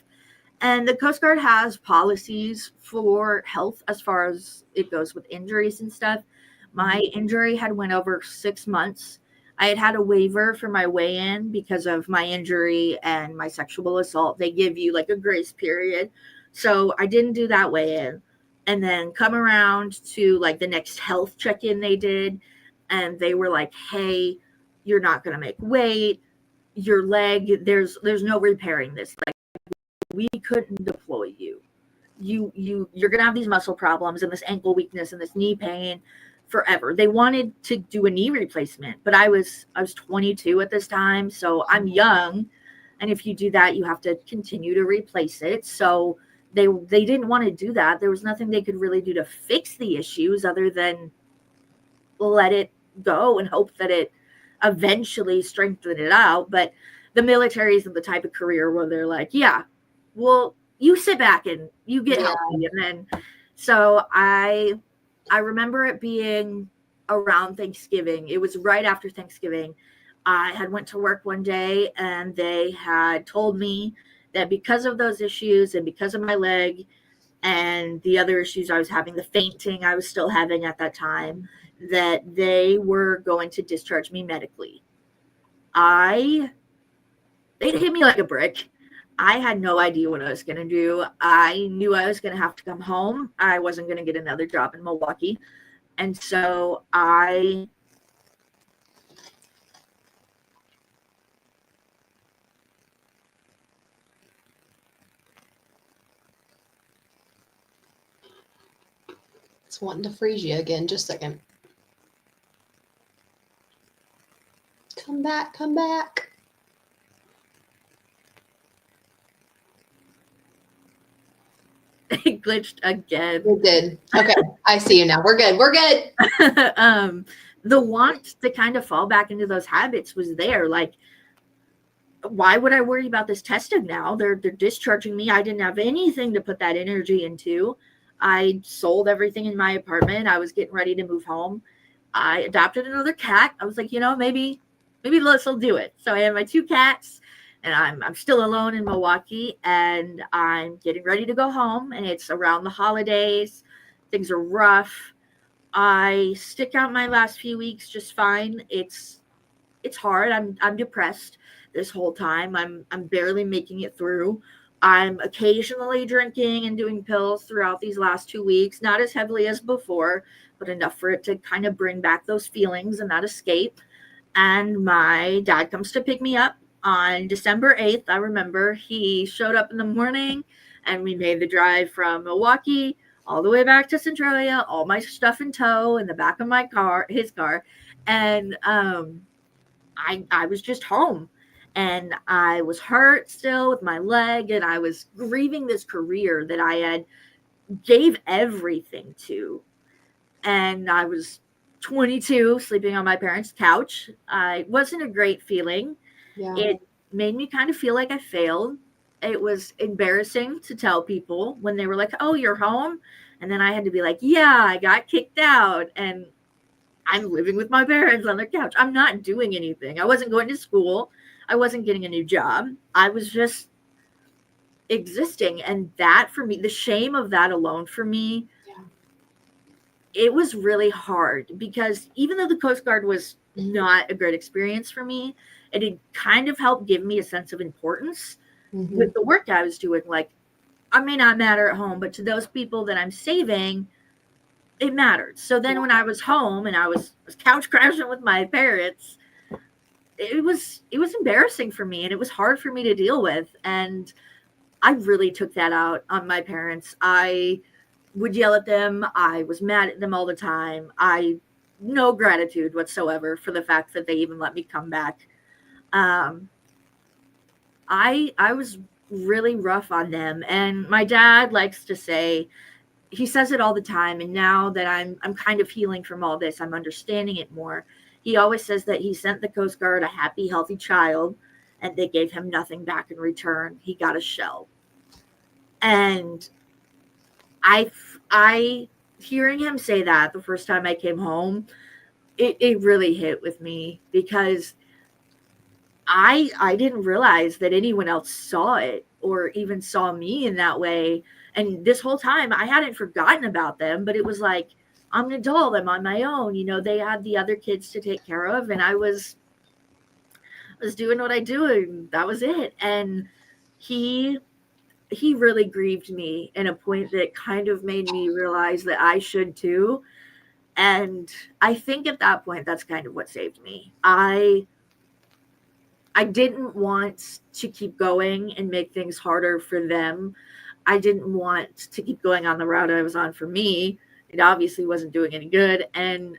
And the Coast Guard has policies for health as far as it goes with injuries and stuff. My injury had went over 6 months. I had a waiver for my weigh-in because of my injury and my sexual assault. They give you a grace period. So I didn't do that weigh-in. And then come around to the next health check-in they did. And they were like, hey, you're not going to make weight. Your leg, there's no repairing this. We couldn't deploy you. You're going to have these muscle problems and this ankle weakness and this knee pain forever. They wanted to do a knee replacement, but I was 22 at this time. So I'm young. And if you do that, you have to continue to replace it. So they didn't want to do that. There was nothing they could really do to fix the issues other than let it go and hope that it eventually strengthened it out. But the military isn't the type of career where they're like, yeah, well, you sit back and you get healthy. And then, so I remember it being around Thanksgiving. It was right after Thanksgiving. I had went to work one day and they had told me that because of those issues and because of my leg and the other issues I was having, the fainting I was still having at that time, that they were going to discharge me medically. They hit me like a brick. I had no idea what I was going to do. I knew I was going to have to come home. I wasn't going to get another job in Milwaukee. And so It's wanting to freeze you again. Just a second. Come back. It glitched again. It did. Okay. I see you now. We're good. The want to kind of fall back into those habits was there. Why would I worry about this testing now? They're discharging me. I didn't have anything to put that energy into. I sold everything in my apartment. I was getting ready to move home. I adopted another cat. I was like, maybe this will do it. So I had my 2 cats. and I'm still alone in Milwaukee, and I'm getting ready to go home, and it's around the holidays. Things are rough. I stick out my last few weeks just fine. It's hard. I'm depressed this whole time. I'm barely making it through. I'm occasionally drinking and doing pills throughout these last 2 weeks, not as heavily as before, but enough for it to kind of bring back those feelings and that escape. And my dad comes to pick me up on December 8th. I remember he showed up in the morning and we made the drive from Milwaukee all the way back to Centralia, all my stuff in tow in the back of my car, his car. And I was just home, and I was hurt still with my leg, and I was grieving this career that I had gave everything to. And I was 22, sleeping on my parents' couch. I wasn't a great feeling. Yeah. It made me kind of feel like I failed. It was embarrassing to tell people when they were like, "Oh, you're home," and then I had to be like, "Yeah, I got kicked out," and I'm living with my parents on their couch. I'm not doing anything. I wasn't going to school. I wasn't getting a new job. I was just existing. And that for me, the shame of that alone for me, Yeah. it was really hard because even though the Coast Guard was not a great experience for me, it had kind of helped give me a sense of importance with the work I was doing. Like, I may not matter at home, but to those people that I'm saving, it mattered. So then when I was home and I was couch crashing with my parents, it was embarrassing for me, and it was hard for me to deal with. And I really took that out on my parents. I would yell at them. I was mad at them all the time. I no gratitude whatsoever for the fact that they even let me come back. Um, I was really rough on them, and my dad likes to say, he says it all the time, and now that I'm kind of healing from all this, I'm understanding it more. He always says that he sent the Coast Guard a happy, healthy child, and they gave him nothing back in return. He got a shell. And I hearing him say that the first time I came home, it really hit with me because I didn't realize that anyone else saw it or even saw me in that way. And this whole time I hadn't forgotten about them, but it was like, I'm an adult, I'm on my own. They had the other kids to take care of, and I was doing what I do, and that was it. And he he really grieved me in a point that kind of made me realize that I should too. And I think at that point that's kind of what saved me. I didn't want to keep going and make things harder for them. I didn't want to keep going on the route I was on for me. It obviously wasn't doing any good. And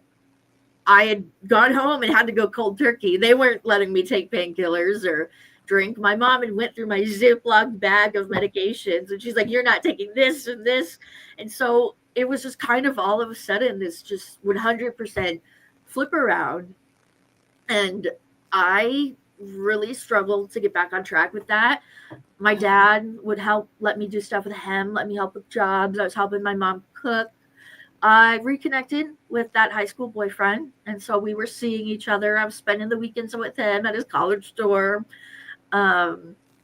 I had gone home and had to go cold turkey. They weren't letting me take painkillers or drink. My mom had went through my Ziploc bag of medications, and she's like, "You're not taking this and this." And so it was just kind of all of a sudden this just 100% flip around. And I really struggled to get back on track with that. My dad would help let me do stuff with him, let me help with jobs. I was helping my mom cook. I reconnected with that high school boyfriend, and so we were seeing each other. I was spending the weekends with him at his college dorm,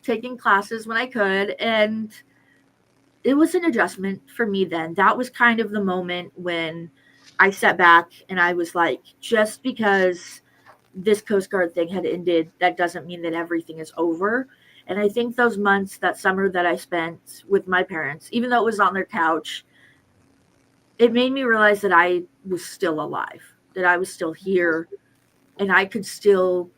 taking classes when I could, and it was an adjustment for me then. That was kind of the moment when I sat back and I was like, just because this Coast Guard thing had ended, that doesn't mean that everything is over. And I think those months, that summer that I spent with my parents, even though it was on their couch, it made me realize that I was still alive, that I was still here, and I could still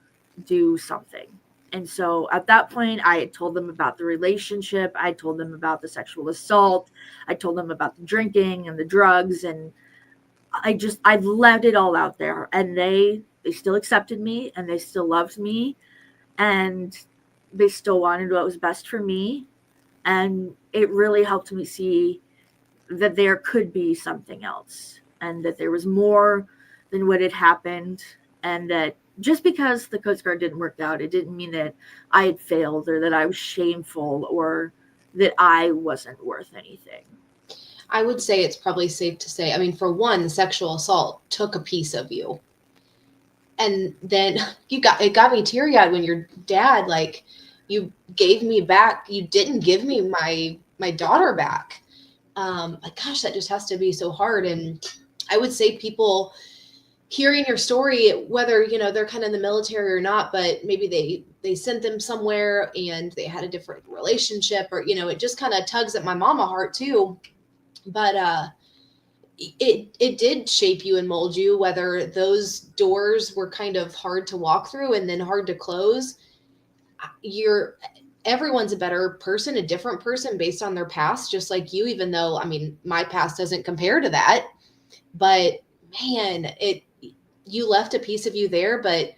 do something. And so at that point, I had told them about the relationship. I told them about the sexual assault. I told them about the drinking and the drugs. And I let it all out there. And they still accepted me, and they still loved me, and they still wanted what was best for me. And it really helped me see that there could be something else, and that there was more than what had happened, and that just because the Coast Guard didn't work out, it didn't mean that I had failed or that I was shameful or that I wasn't worth anything. I would say it's probably safe to say, I mean, for one, the sexual assault took a piece of you. And then it got me teary-eyed when your dad, like, you gave me back, you didn't give me my daughter back. Like, gosh, that just has to be so hard. And I would say people hearing your story, whether, you know, they're kind of in the military or not, but maybe they sent them somewhere and they had a different relationship, or, you know, it just kind of tugs at my mama heart too. But it did shape you and mold you, whether those doors were kind of hard to walk through and then hard to close. You're Everyone's a better person, a different person based on their past, just like you, even though, I mean, my past doesn't compare to that. But man, it you left a piece of you there. But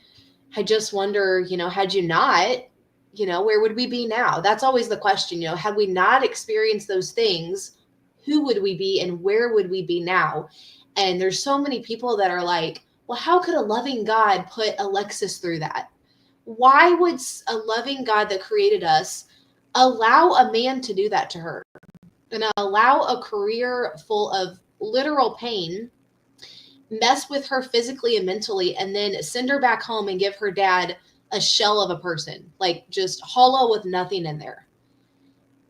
I just wonder, you know, had you not, you know, where would we be now? That's always the question. You know, had we not experienced those things, who would we be and where would we be now? And there's so many people that are like, well, how could a loving God put Alexis through that? Why would a loving God that created us allow a man to do that to her and allow a career full of literal pain, mess with her physically and mentally, and then send her back home and give her dad a shell of a person, like just hollow with nothing in there?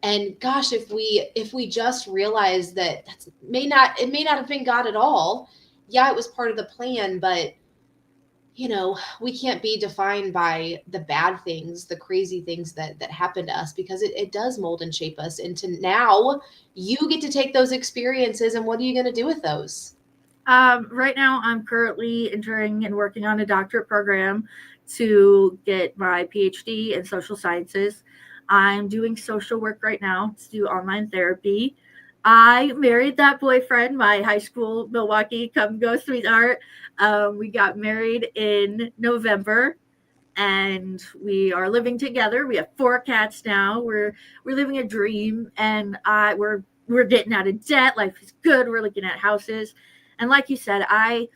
And gosh, if we just realize that it may not have been God at all. Yeah, it was part of the plan, but you know, we can't be defined by the bad things, the crazy things that happen to us, because it does mold and shape us into now you get to take those experiences, and what are you going to do with those? Right now, I'm currently entering and working on a doctorate program to get my PhD in social sciences. I'm doing social work right now to do online therapy. I married that boyfriend, my high school Milwaukee come go sweetheart. We got married in November, and we are living together. We have 4 cats now. We're living a dream, and we're getting out of debt. Life is good. We're looking at houses, and like you said, I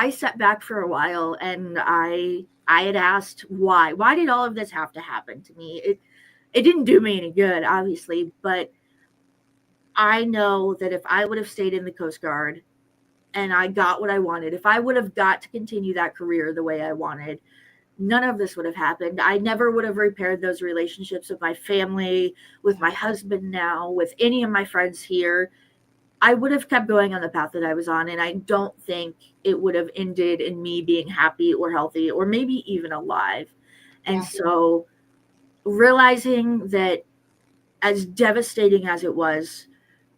sat back for a while, and I had asked why. Why did all of this have to happen to me? It didn't do me any good, obviously, but I know that if I would have stayed in the Coast Guard and I got what I wanted, if I would have got to continue that career the way I wanted, none of this would have happened. I never would have repaired those relationships with my family, with my husband now, with any of my friends here. I would have kept going on the path that I was on, and I don't think it would have ended in me being happy or healthy or maybe even alive. And Yeah. so realizing that, as devastating as it was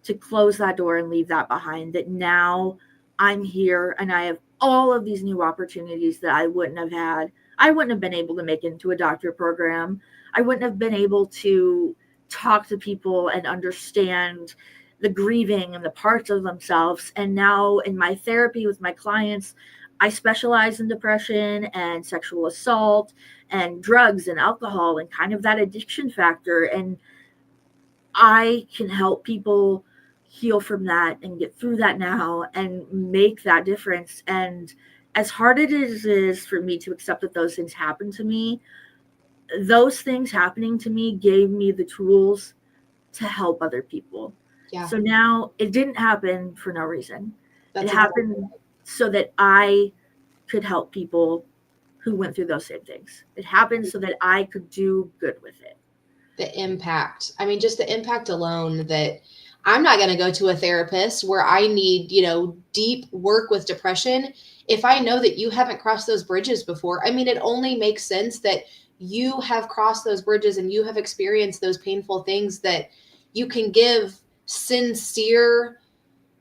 to close that door and leave that behind, that now I'm here and I have all of these new opportunities that I wouldn't have had. I wouldn't have been able to make it into a doctor program. I wouldn't have been able to talk to people and understand the grieving and the parts of themselves. And now in my therapy with my clients, I specialize in depression and sexual assault and drugs and alcohol and kind of that addiction factor. And I can help people heal from that and get through that now and make that difference. And as hard it is for me to accept that those things happen to me, those things happening to me gave me the tools to help other people. Yeah. So now it didn't happen for no reason. That's It happened so that I could help people who went through those same things. It happened so that I could do good with it. The impact. I mean, just the impact alone, that I'm not going to go to a therapist where I need, you know, deep work with depression if I know that you haven't crossed those bridges before. I mean, it only makes sense that you have crossed those bridges and you have experienced those painful things, that you can give sincere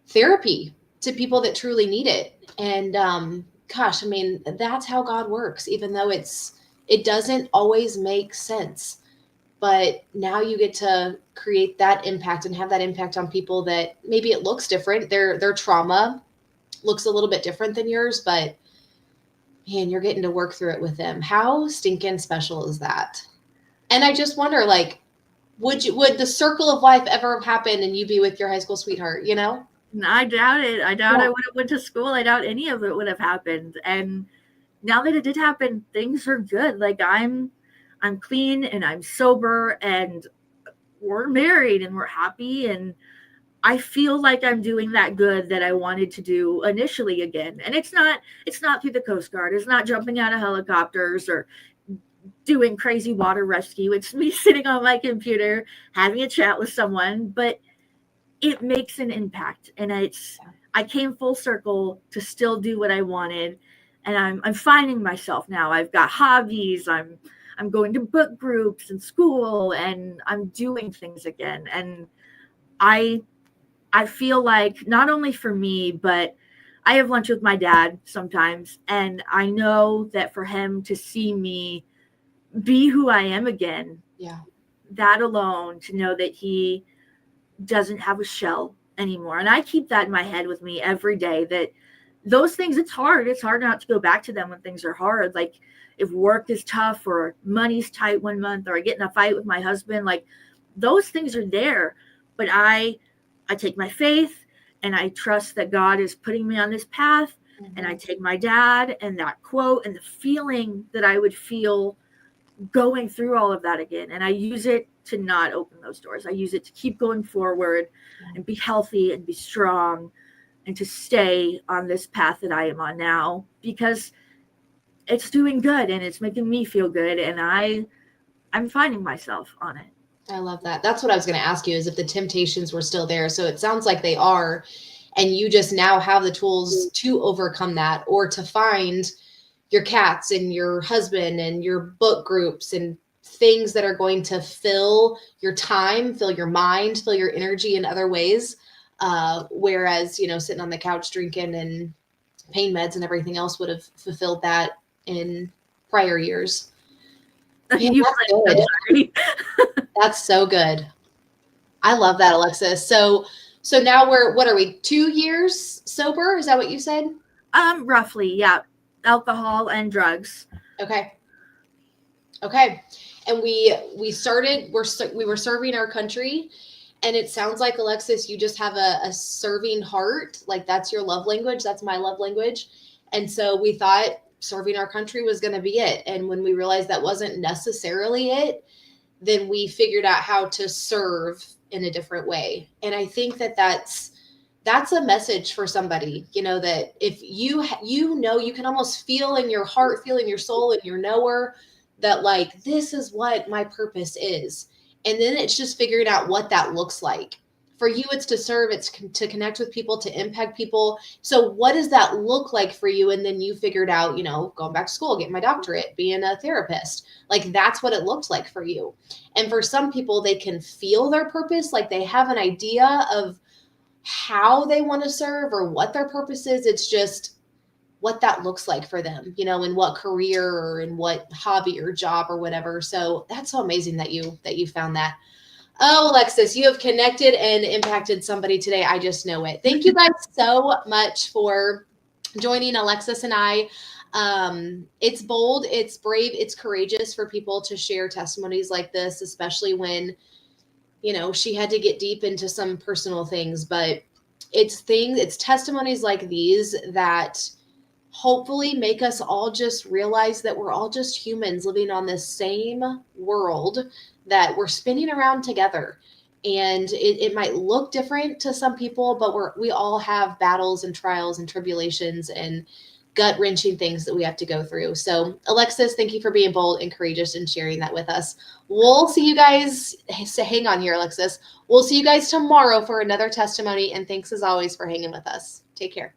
therapy to people that truly need it. And gosh, I mean, that's how God works, even though it doesn't always make sense. But now you get to create that impact and have that impact on people that maybe it looks different. Their trauma looks a little bit different than yours, but man, you're getting to work through it with them. How stinking special is that? And I just wonder, like, would the circle of life ever have happened and you be with your high school sweetheart, you know? I doubt it. I doubt Yeah. I would have went to school. I doubt any of it would have happened. And now that it did happen, things are good. Like I'm clean and I'm sober and we're married and we're happy, and I feel like I'm doing that good that I wanted to do initially again. And it's not through the Coast Guard. It's not jumping out of helicopters or doing crazy water rescue. It's me sitting on my computer having a chat with someone, but it makes an impact. And I came full circle to still do what I wanted. And I'm finding myself now. I've got hobbies. I'm going to book groups and school, and I'm doing things again. And I feel like not only for me, but I have lunch with my dad sometimes, and I know that for him to see me be who I am again, Yeah. that alone, to know that he doesn't have a shell anymore. And I keep that in my head with me every day, that those things, it's hard not to go back to them when things are hard. Like if work is tough or money's tight one month, or I get in a fight with my husband, like those things are there. But I take my faith and I trust that God is putting me on this path. And I take my dad and that quote and the feeling that I would feel going through all of that again, and I use it to not open those doors. I use it to keep going forward and be healthy and be strong, and to stay on this path that I am on now, because it's doing good and it's making me feel good, and I'm finding myself on it. I love that. That's what I was going to ask you, is if the temptations were still there. So it sounds like they are, and you just now have the tools to overcome that, or to find your cats and your husband and your book groups and things that are going to fill your time, fill your mind, fill your energy in other ways. Whereas, sitting on the couch drinking and pain meds and everything else would have fulfilled that in prior years. Man, that's good. That's so good. I love that, Alexis. So now what are we, 2 years sober? Is that what you said? Roughly, yeah. Alcohol and drugs. Okay. And we were serving our country, and it sounds like, Alexis, you just have a serving heart. Like that's your love language. That's my love language. And so we thought serving our country was going to be it. And when we realized that wasn't necessarily it, then we figured out how to serve in a different way. And I think that that's a message for somebody, that if you can almost feel in your heart, feel in your soul, in your knower, that like, this is what my purpose is. And then it's just figuring out what that looks like. For you, it's to serve, it's to connect with people, to impact people. So what does that look like for you? And then you figured out, going back to school, getting my doctorate, being a therapist. Like that's what it looked like for you. And for some people, they can feel their purpose, like they have an idea of how they want to serve or what their purpose is. It's just what that looks like for them, in what career or in what hobby or job or whatever. So that's so amazing that you found that. Oh, Alexis, you have connected and impacted somebody today. I just know it. Thank you guys so much for joining Alexis and I. It's bold, it's brave, it's courageous for people to share testimonies like this, especially when, she had to get deep into some personal things, but it's testimonies like these that hopefully make us all just realize that we're all just humans living on this same world, that we're spinning around together. And it might look different to some people, but we all have battles and trials and tribulations and gut-wrenching things that we have to go through. So Alexis, thank you for being bold and courageous and sharing that with us. We'll see you guys. So hang on here, Alexis. We'll see you guys tomorrow for another testimony. And thanks as always for hanging with us. Take care.